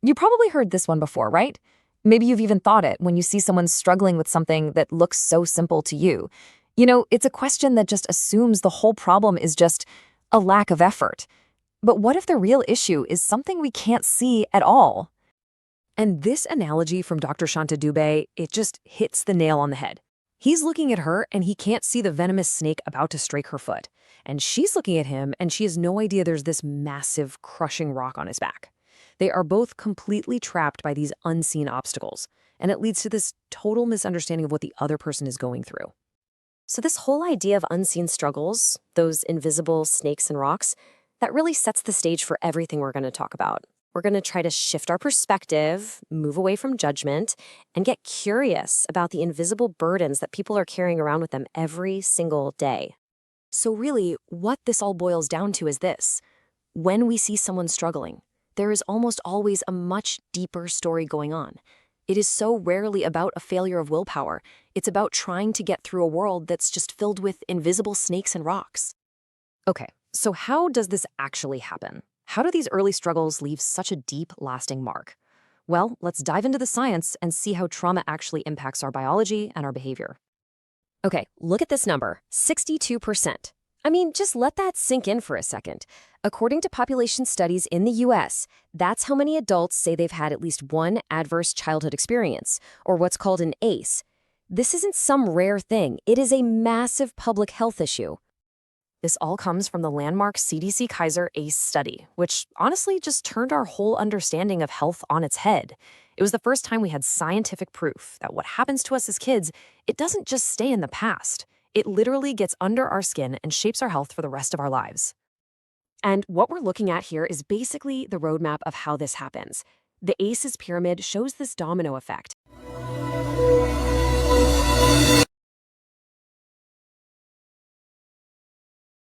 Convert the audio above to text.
You probably heard this one before, right? Maybe you've even thought it when you see someone struggling with something that looks so simple to you. It's a question that just assumes the whole problem is just a lack of effort. But what if the real issue is something we can't see at all? And this analogy from Dr. Shanta Dube, it just hits the nail on the head. He's looking at her and he can't see the venomous snake about to strike her foot. And she's looking at him and she has no idea there's this massive, crushing rock on his back. They are both completely trapped by these unseen obstacles, and it leads to this total misunderstanding of what the other person is going through. So this whole idea of unseen struggles, those invisible snakes and rocks, that really sets the stage for everything we're going to talk about. We're going to try to shift our perspective, move away from judgment, and get curious about the invisible burdens that people are carrying around with them every single day. So really, what this all boils down to is this. When we see someone struggling, there is almost always a much deeper story going on. It is so rarely about a failure of willpower. It's about trying to get through a world that's just filled with invisible snakes and rocks. Okay, so how does this actually happen? How do these early struggles leave such a deep, lasting mark? Well, let's dive into the science and see how trauma actually impacts our biology and our behavior. Okay, look at this number, 62%. I mean, just let that sink in for a second. According to population studies in the US, that's how many adults say they've had at least one adverse childhood experience, or what's called an ACE. This isn't some rare thing. It is a massive public health issue. This all comes from the landmark CDC Kaiser ACE study, which honestly just turned our whole understanding of health on its head. It was the first time we had scientific proof that what happens to us as kids, it doesn't just stay in the past. It literally gets under our skin and shapes our health for the rest of our lives. And what we're looking at here is basically the roadmap of how this happens. The ACEs pyramid shows this domino effect.